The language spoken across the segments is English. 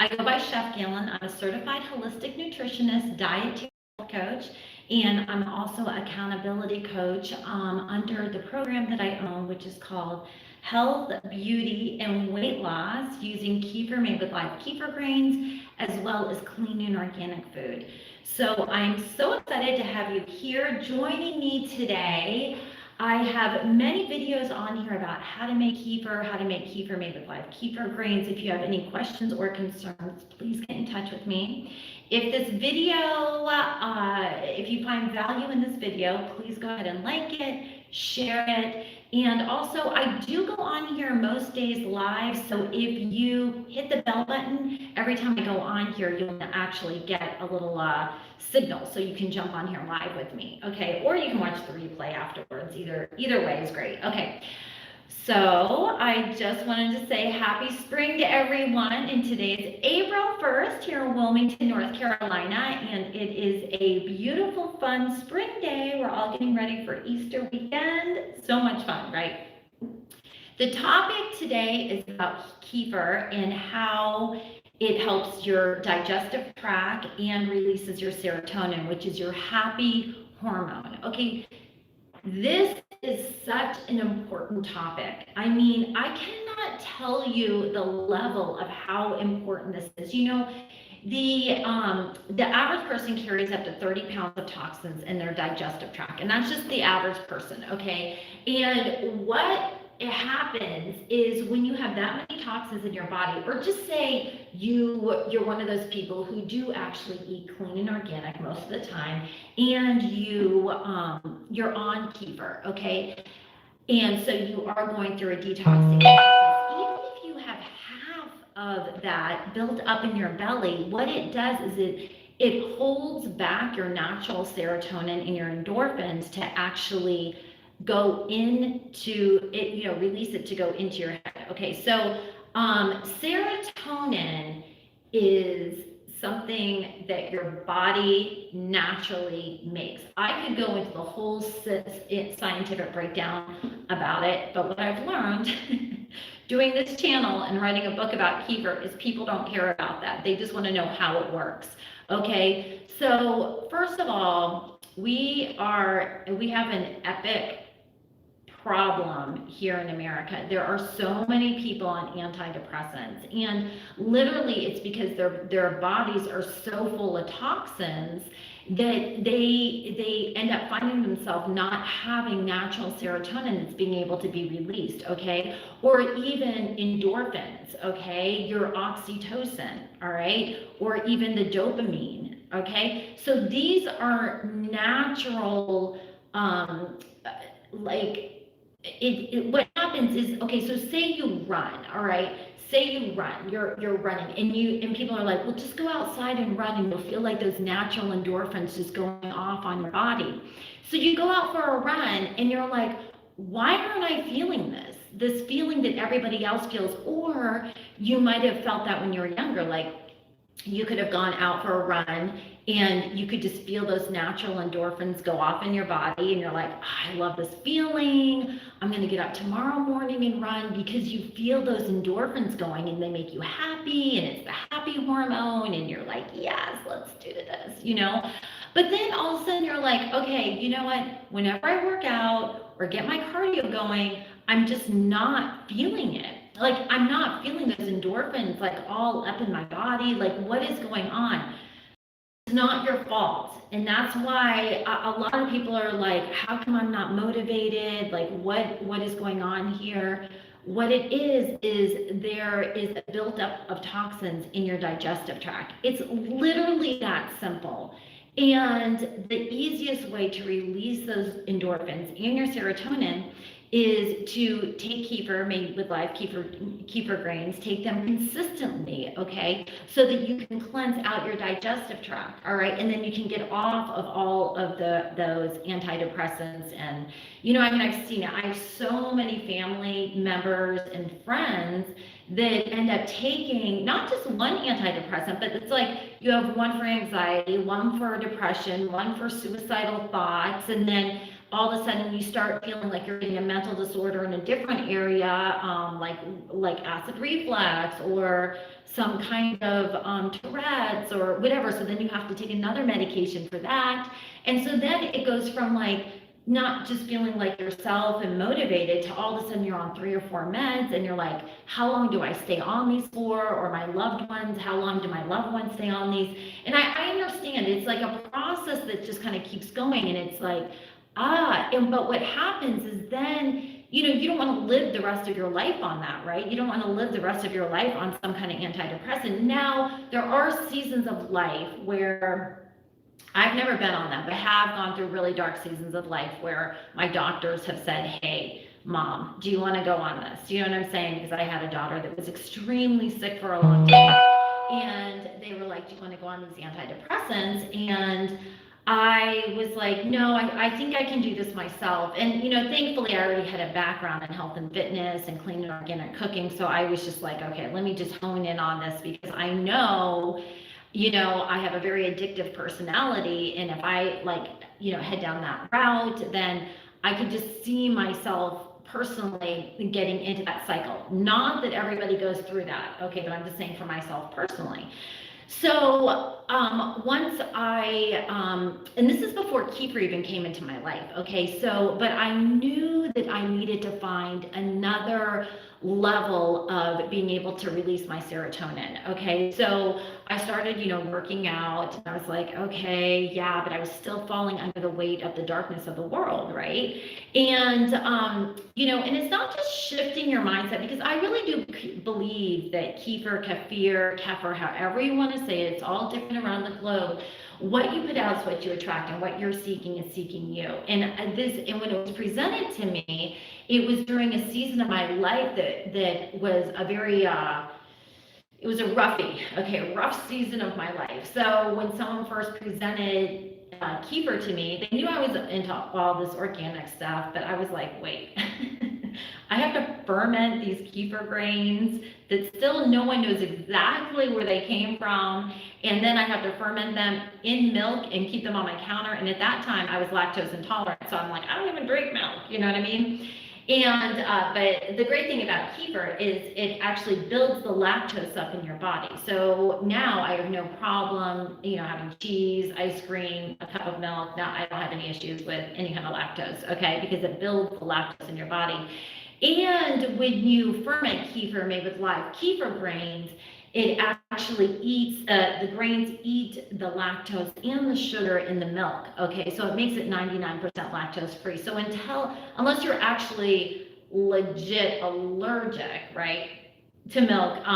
I go by Chef Galen. I'm a certified holistic nutritionist, dietitian coach, and I'm also accountability coach under the program that I own, which is called Health, Beauty, and Weight Loss using kefir made with live kefir grains, as well as clean and organic food. So I'm so excited to have you here joining me today. I have many videos on here about how to make kefir made with live kefir grains. If you have any questions or concerns, please get in touch with me. If this video, if you find value in this video, please go ahead and like it, share it. And also, I do go on here most days live, so if you hit the bell button, every time I go on here, you'll actually get a little signal, so you can jump on here live with me, okay? Or you can watch the replay afterwards. Either way is great. Okay. So I just wanted to say happy spring to everyone, and today is April 1st here in Wilmington, North Carolina, and it is a beautiful, fun spring day. We're all getting ready for Easter weekend. So much fun, right? The topic today is about kefir and how it helps your digestive tract and releases your serotonin, which is your happy hormone. Okay, this is such an important topic. I mean, I cannot tell you the level of how important this is. You know, the average person carries up to 30 pounds of toxins in their digestive tract, and that's just the average person, okay? And what happens is when you have that many toxins in your body, or just say you're one of those people who do actually eat clean and organic most of the time, and you're on kefir, okay? And so you are going through a detoxing process. Even if you have half of that built up in your belly, what it does is it holds back your natural serotonin and your endorphins to actually go into it, you know, release it to go into your head. Okay, so serotonin is something that your body naturally makes. I could go into the whole scientific breakdown about it, but what I've learned doing this channel and writing a book about kefir is people don't care about that. They just want to know how it works. Okay, so first of all, we have an epic problem here in America. There are so many people on antidepressants, and literally it's because their bodies are so full of toxins that they end up finding themselves not having natural serotonin that's being able to be released, okay? Or even endorphins, okay? Your oxytocin, all right? Or even the dopamine, okay? So these are natural, what happens is, okay, so say you run, all right? Say you run, you're running, and people are like, well, just go outside and run, and you'll feel like those natural endorphins just going off on your body. So you go out for a run, and you're like, why aren't I feeling this feeling that everybody else feels? Or you might have felt that when you were younger, like you could have gone out for a run and you could just feel those natural endorphins go off in your body, and you're like, I love this feeling. I'm going to get up tomorrow morning and run, because you feel those endorphins going and they make you happy, and it's the happy hormone, and you're like, yes, let's do this, you know? But then all of a sudden you're like, okay, you know what? Whenever I work out or get my cardio going, I'm just not feeling it. Like, I'm not feeling those endorphins like all up in my body. Like, what is going on? It's not your fault. And that's why a lot of people are like, how come I'm not motivated? Like, what is going on here? What it is there is a buildup of toxins in your digestive tract. It's literally that simple. And the easiest way to release those endorphins and your serotonin is to take kefir made with live kefir grains, take them consistently, okay, so that you can cleanse out your digestive tract, all right, and then you can get off of all of those antidepressants. And you know, I mean, I've seen it. I have so many family members and friends that end up taking not just one antidepressant, but it's like you have one for anxiety, one for depression, one for suicidal thoughts, and then all of a sudden you start feeling like you're getting a mental disorder in a different area, like acid reflux or some kind of Tourette's or whatever. So then you have to take another medication for that. And so then it goes from like not just feeling like yourself and motivated to all of a sudden you're on 3 or 4 meds and you're like, how long do I stay on these for? Or my loved ones, how long do my loved ones stay on these? And I understand it's like a process that just kind of keeps going. And it's like, but what happens is then, you don't want to live the rest of your life on that, right? You don't want to live the rest of your life on some kind of antidepressant. Now, there are seasons of life where I've never been on them, but have gone through really dark seasons of life where my doctors have said, hey, mom, do you want to go on this? You know what I'm saying? Because I had a daughter that was extremely sick for a long time. And they were like, do you want to go on these antidepressants? And I was like, no, I think I can do this myself. And, thankfully I already had a background in health and fitness and clean and organic cooking. So I was just like, okay, let me just hone in on this because I know, I have a very addictive personality. And if I head down that route, then I could just see myself personally getting into that cycle. Not that everybody goes through that. Okay. But I'm just saying for myself personally. So once and this is before Kefir even came into my life, okay? But I knew that I needed to find another level of being able to release my serotonin, okay? So I started, working out, and I was like, okay, yeah, but I was still falling under the weight of the darkness of the world, right? And, and it's not just shifting your mindset, because I really do believe that kefir, however you want to say it, it's all different around the globe. What you put out is what you attract, and what you're seeking is seeking you. And when it was presented to me, it was during a season of my life that was a very, it was a rough season of my life. So when someone first presented kefir to me, they knew I was into all this organic stuff, but I was like, wait, I have to ferment these kefir grains that still no one knows exactly where they came from. And then I have to ferment them in milk and keep them on my counter. And at that time I was lactose intolerant. So I'm like, I don't even drink milk. You know what I mean? And, but the great thing about kefir is it actually builds the lactose up in your body. So now I have no problem, having cheese, ice cream, a cup of milk. Now I don't have any issues with any kind of lactose, okay? Because it builds the lactose in your body. And when you ferment kefir made with live kefir grains, it actually eats, the grains eat the lactose and the sugar in the milk, okay? So it makes it 99% lactose free. So unless you're actually legit allergic, right, to milk,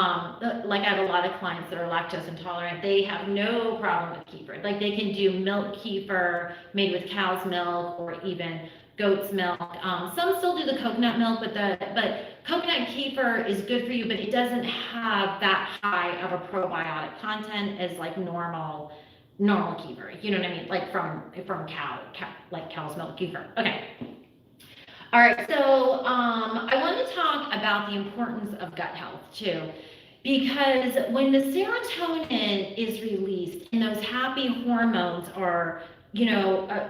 like I have a lot of clients that are lactose intolerant, they have no problem with kefir. Like they can do milk kefir made with cow's milk or even goat's milk. Some still do the coconut milk, but coconut kefir is good for you, but it doesn't have that high of a probiotic content as like normal kefir. You know what I mean? Like from cow, like cow's milk kefir. Okay. All right. So I want to talk about the importance of gut health too. Because when the serotonin is released and those happy hormones are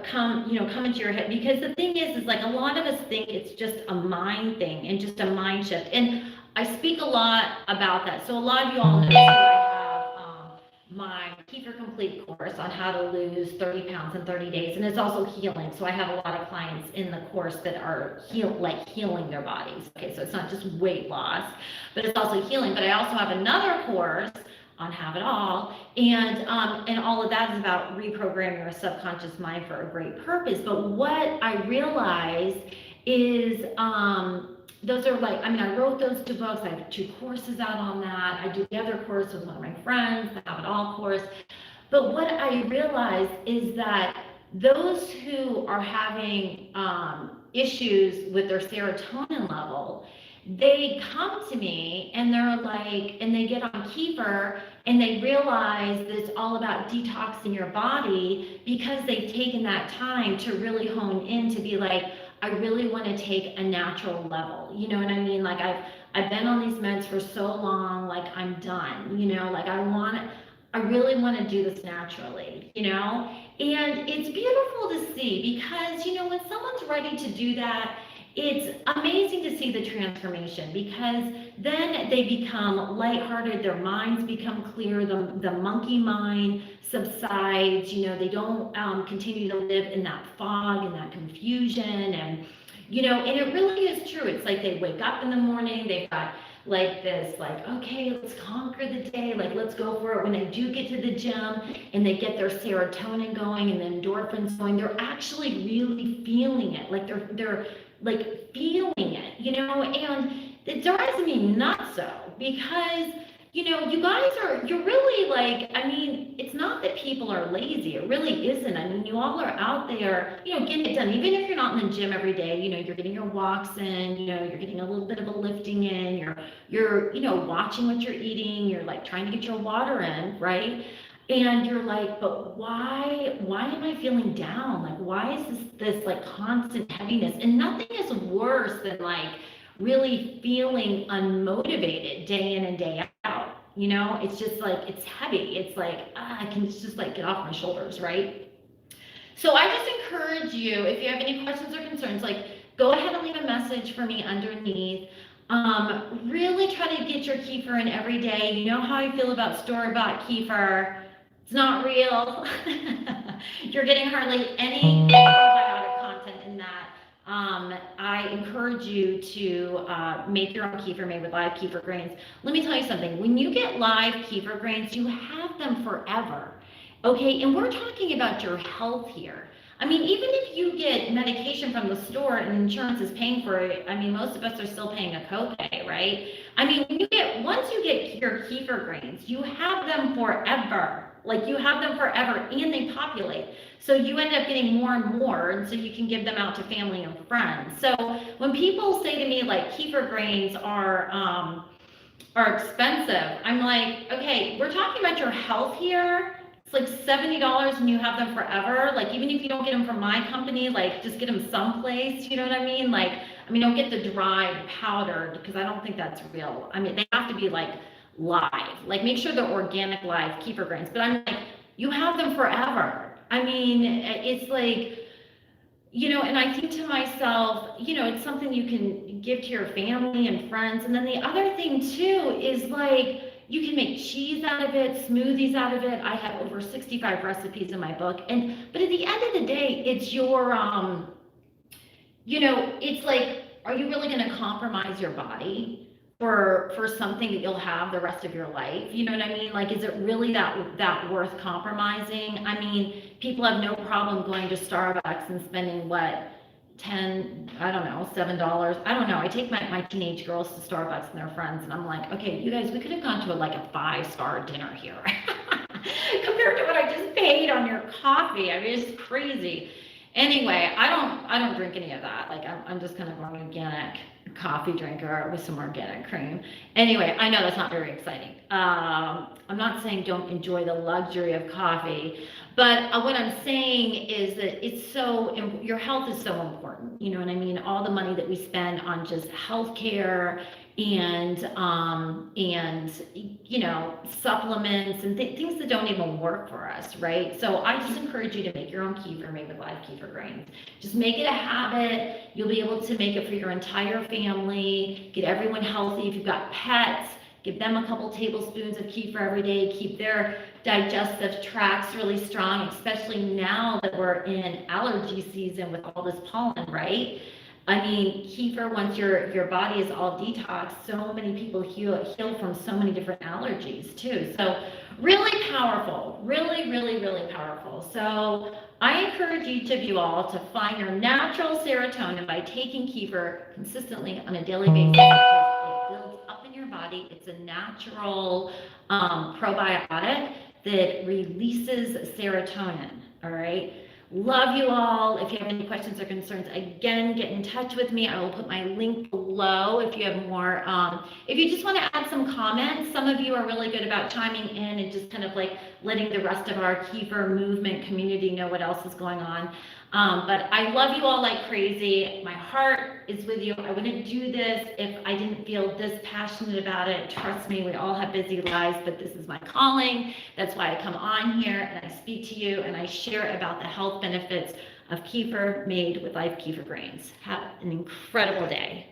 come into your head, because the thing is like a lot of us think it's just a mind thing and just a mind shift. And I speak a lot about that. So a lot of you all know that I have my Kefir Complete course on how to lose 30 pounds in 30 days. And it's also healing. So I have a lot of clients in the course that are healing their bodies. Okay, so it's not just weight loss, but it's also healing. But I also have another course on Have It All, and all of that is about reprogramming your subconscious mind for a great purpose. But what I realized is those are I wrote those 2 books. I have 2 courses out on that. I do the other course with one of my friends, the Have It All course. But what I realized is that those who are having issues with their serotonin level, they come to me and they're like, and they get on kefir and they realize that it's all about detoxing your body because they've taken that time to really hone in to be like, I really want to take a natural level. You know what I mean? Like I've been on these meds for so long, like I'm done, like I really want to do this naturally, and it's beautiful to see because, when someone's ready to do that, it's amazing to see the transformation, because then they become lighthearted, their minds become clear, the monkey mind subsides, they don't continue to live in that fog and that confusion. And and it really is true. It's like they wake up in the morning, they've got like this, like, okay, let's conquer the day, like, let's go for it. When they do get to the gym and they get their serotonin going and the endorphins going, they're actually really feeling it. Like they're like feeling it, and it drives me nuts though, because you guys you're really like, I mean, it's not that people are lazy. It really isn't. I mean, you all are out there, getting it done. Even if you're not in the gym every day, you're getting your walks in, you're getting a little bit of a lifting in, you're watching what you're eating, you're like trying to get your water in, right? And you're like, but why am I feeling down? Like, why is this like constant heaviness? And nothing is worse than like really feeling unmotivated day in and day out. It's just like, it's heavy. It's like, I can just like get off my shoulders, right? So I just encourage you, if you have any questions or concerns, like, go ahead and leave a message for me underneath. Really try to get your kefir in every day. You know how I feel about store-bought kefir. It's not real. You're getting hardly any probiotic content in that. I encourage you to make your own kefir made with live kefir grains. Let me tell you something. When you get live kefir grains, you have them forever. Okay, and we're talking about your health here. I mean, even if you get medication from the store and insurance is paying for it, I mean, most of us are still paying a copay, right? I mean, once you get your kefir grains, you have them forever. Like, you have them forever, and they populate. So you end up getting more and more, and so you can give them out to family and friends. So when people say to me, like, kefir grains are expensive, I'm like, okay, we're talking about your health here. It's like $70 and you have them forever. Like, even if you don't get them from my company, like, just get them someplace, you know what I mean? Like, I mean, don't get the dried powdered, because I don't think that's real. I mean, they have to be like live. Like, make sure they're organic live kefir grains. But I'm like, you have them forever. I mean, it's like, and I think to myself, it's something you can give to your family and friends. And then the other thing too is, like, you can make cheese out of it, smoothies out of it. I have over 65 recipes in my book. But at the end of the day, it's your, it's like, are you really going to compromise your body for something that you'll have the rest of your life? You know what I mean? Like, is it really that worth compromising? I mean, people have no problem going to Starbucks and spending what, $7, I don't know. I take my teenage girls to Starbucks and their friends, and I'm like, okay, you guys, we could have gone to a 5-star dinner here compared to what I just paid on your coffee. I mean, it's crazy. Anyway, I don't drink any of that. Like, I'm just kind of an organic coffee drinker with some organic cream. Anyway, I know that's not very exciting. I'm not saying don't enjoy the luxury of coffee, but what I'm saying is that your health is so important. You know what I mean? All the money that we spend on just healthcare and supplements and things that don't even work for us, right? So I just encourage you to make your own kefir made with live kefir grains. Just make it a habit. You'll be able to make it for your entire family, get everyone healthy. If you've got pets, give them a couple tablespoons of kefir every day. Keep their digestive tracts really strong, especially now that we're in allergy season with all this pollen, right? I mean, kefir, once your body is all detoxed, so many people heal from so many different allergies too. So really powerful, really, really, really powerful. So I encourage each of you all to find your natural serotonin by taking kefir consistently on a daily basis, because it builds up in your body. It's a natural probiotic that releases serotonin, all right? Love you all. If you have any questions or concerns, again, get in touch with me. I will put my link below if you have more. If you just want to add some comments, some of you are really good about chiming in and just kind of like letting the rest of our kefir movement community know what else is going on. But I love you all like crazy. My heart is with you. I wouldn't do this if I didn't feel this passionate about it. Trust me, we all have busy lives, but this is my calling. That's why I come on here and I speak to you and I share about the health benefits of kefir made with live kefir grains. Have an incredible day.